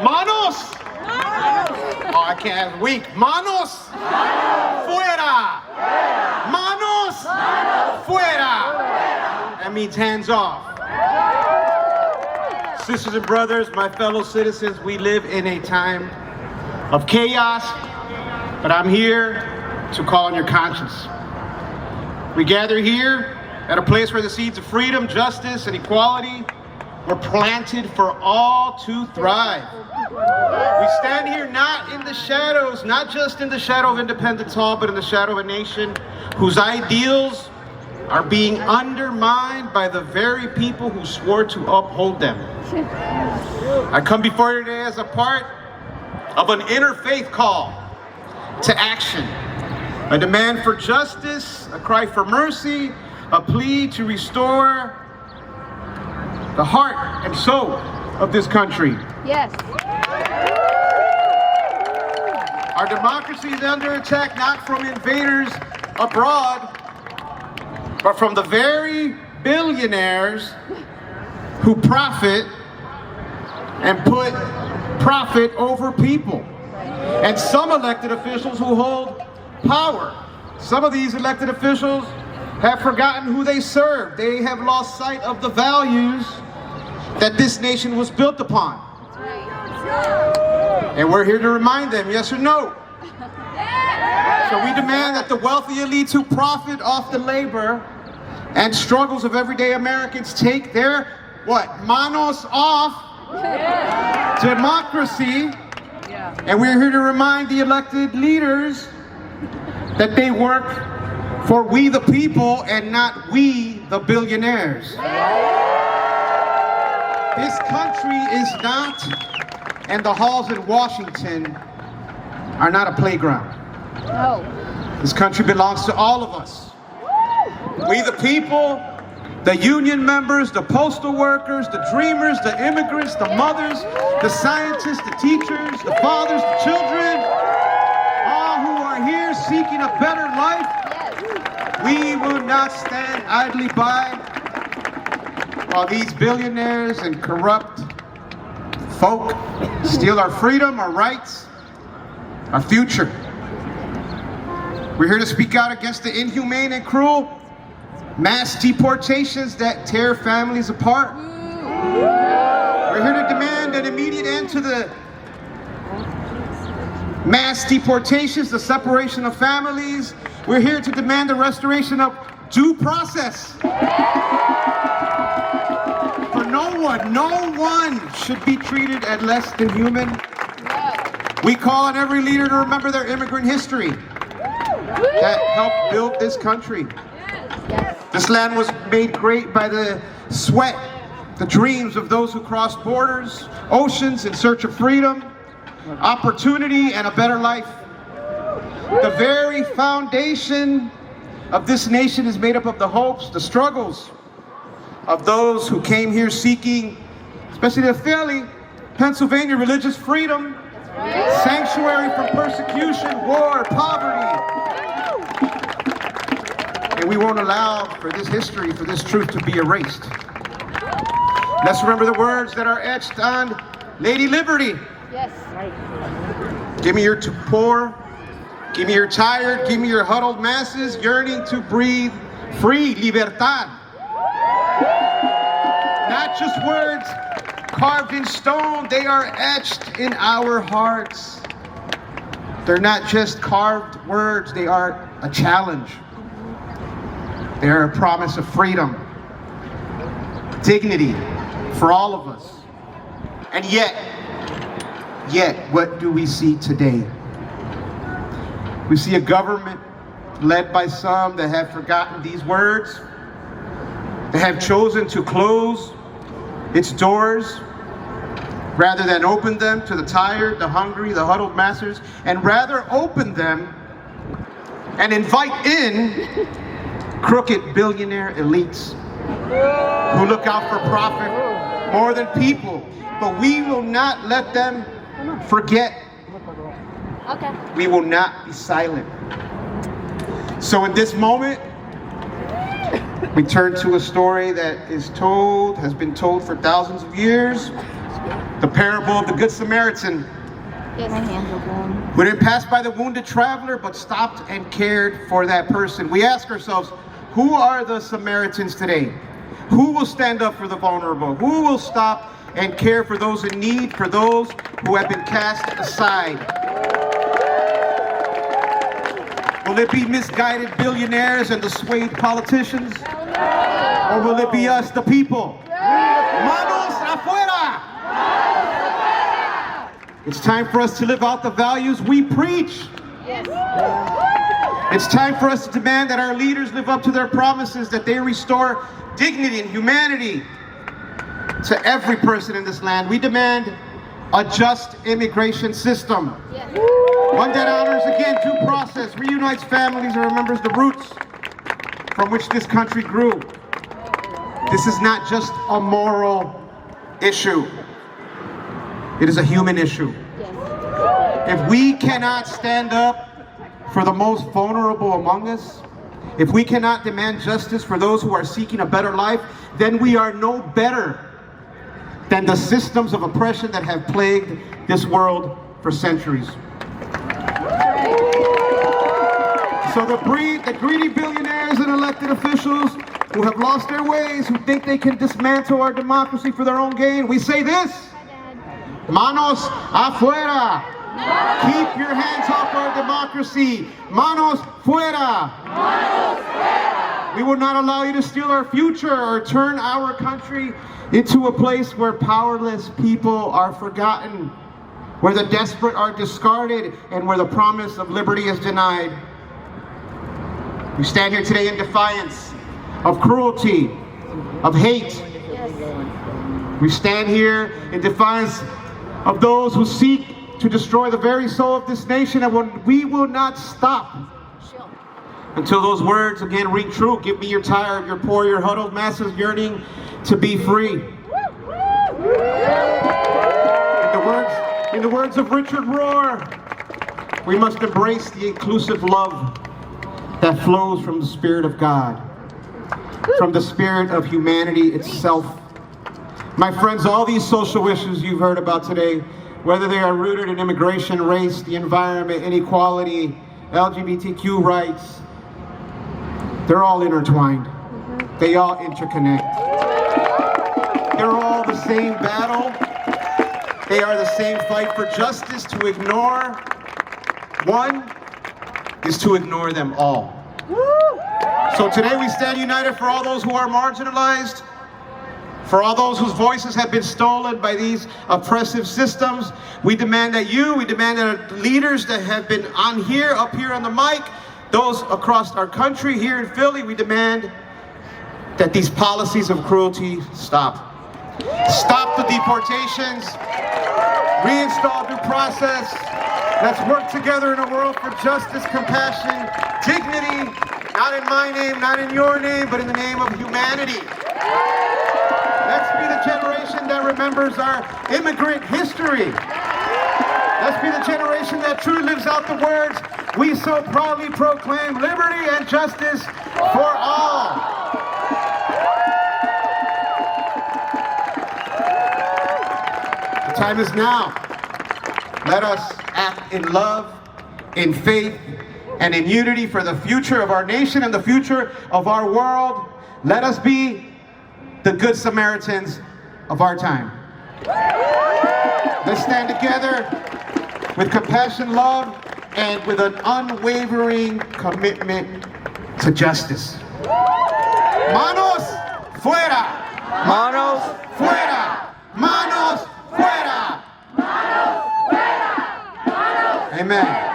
Manos! Oh, I can't. Weak. Manos! Fuera! Manos! Fuera! That means hands off. Sisters and brothers, my fellow citizens, we live in a time of chaos, but I'm here to call on your conscience. We gather here at a place where the seeds of freedom, justice, and equality were planted for all to thrive. We stand here not in the shadows, not just in the shadow of Independence Hall, but in the shadow of a nation whose ideals are being undermined by the very people who swore to uphold them. I come before you today as a part of an interfaith call to action, a demand for justice, a cry for mercy, a plea to restore the heart and soul of this country. Yes. Our democracy is under attack not from invaders abroad, but from the very billionaires who profit and put profit over people. And some elected officials who hold power. Some of these elected officials have forgotten who they serve. They have lost sight of the values that this nation was built upon. And we're here to remind them, yes or no? So we demand that the wealthy elites who profit off the labor and struggles of everyday Americans take their, manos off democracy. And we're here to remind the elected leaders that they work for we the people and not we the billionaires. This country is not, and the halls in Washington are not a playground. No. This country belongs to all of us. We the people, the union members, the postal workers, the dreamers, the immigrants, the mothers, the scientists, the teachers, the fathers, the children, all who are here seeking a better life. We will not stand idly by while these billionaires and corrupt folk steal our freedom, our rights, our future. We're here to speak out against the inhumane and cruel mass deportations that tear families apart. We're here to demand an immediate end to the mass deportations, the separation of families. We're here to demand the restoration of due process. For no one should be treated as less than human. We call on every leader to remember their immigrant history that helped build this country. This land was made great by the sweat, the dreams of those who crossed borders, oceans in search of freedom, opportunity, and a better life. The very foundation of this nation is made up of the hopes, the struggles of those who came here seeking, especially the Philly, Pennsylvania, religious freedom, sanctuary from persecution, war, poverty. And we won't allow for this history, for this truth to be erased. Let's remember the words that are etched on Lady Liberty. Yes. Give me your poor, give me your tired, give me your huddled masses yearning to breathe free, libertad. Not just words carved in stone, they are etched in our hearts. They're not just carved words, they are a challenge. They are a promise of freedom, dignity for all of us. And yet, what do we see today? We see a government led by some that have forgotten these words, that have chosen to close its doors rather than open them to the tired, the hungry, the huddled masses, and rather open them and invite in crooked billionaire elites who look out for profit more than people. But we will not let them forget. Okay. We will not be silent. So in this moment, we turn to a story that is told, has been told for thousands of years, The parable of the Good Samaritan, Get my hands open. who didn't pass by the wounded traveler, but stopped and cared for that person. We ask ourselves, who are the Samaritans today? Who will stand up for the vulnerable? Who will stop and care for those in need, for those who have been cast aside? Will it be misguided billionaires and the swayed politicians? Or will it be us, the people? Manos afuera! It's time for us to live out the values we preach. It's time for us to demand that our leaders live up to their promises, that they restore dignity and humanity to every person in this land. We demand a just immigration system. One that honors again due process, reunites families, and remembers the roots from which this country grew. This is not just a moral issue. It is a human issue. If we cannot stand up for the most vulnerable among us, if we cannot demand justice for those who are seeking a better life, then we are no better than the systems of oppression that have plagued this world for centuries. So the greedy billionaires and elected officials who have lost their ways, who think they can dismantle our democracy for their own gain, we say this: Manos afuera! Keep your hands off our democracy. Manos fuera! Manos fuera! We will not allow you to steal our future or turn our country into a place where powerless people are forgotten, where the desperate are discarded, and where the promise of liberty is denied. We stand here today in defiance of cruelty, of hate. We stand here in defiance of those who seek to destroy the very soul of this nation, and we will not stop until those words again ring true. Give me your tired, your poor, your huddled masses yearning to be free. In the words of Richard Rohr, we must embrace the inclusive love that flows from the Spirit of God, from the spirit of humanity itself. My friends, all these social issues you've heard about today, whether they are rooted in immigration, race, the environment, inequality, LGBTQ rights, they're all intertwined. They all interconnect. They're all the same battle. They are the same fight for justice. To ignore one is to ignore them all. So today we stand united for all those who are marginalized, for all those whose voices have been stolen by these oppressive systems. We demand that we demand that our leaders that have been up here on the mic, those across our country, here in Philly, we demand that these policies of cruelty stop. Stop the deportations, reinstall due process. Let's work together in a world for justice, compassion, dignity, not in my name, not in your name, but in the name of humanity. Let's be the generation that remembers our immigrant history. Let's be the generation that truly lives out the words we so proudly proclaim: liberty and justice for all. The time is now. Let us act in love, in faith, and in unity for the future of our nation and the future of our world. Let us be the Good Samaritans of our time. Let's stand together with compassion, love, and with an unwavering commitment to justice. Manos fuera! Manos fuera! Manos fuera! Manos fuera! Amen.